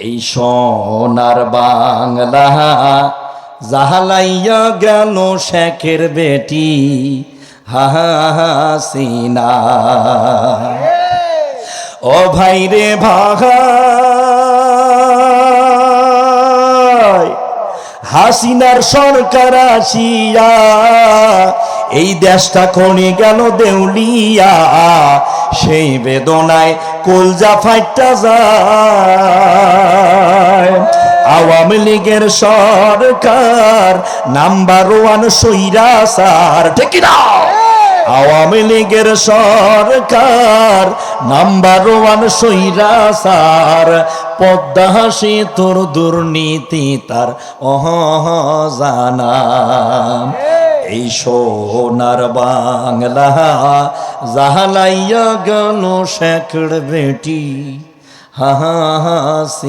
এই সোনার বাংলা জাহালাইয়া গেল শেখের বেটি হাসিনা। ও ভাই রে ভাই, হাসিনার সরকার আসিয়া এই দেশটা খনি গেল দেউলিয়া, সেই বেদনায় কলজা ফাইটা যায়। আওয়ামী লীগের সরকার নাম্বার 1 সৈরাচার, ঠিক না? আওয়ামী লীগের সরকার নাম্বার 1 সৈরাচার। পদ্মা সেতুর দুর্নীতি তার অজানা। এই সোনার বাংলা জাহালাইয়া গেল শেখের বেটি হাসিনা।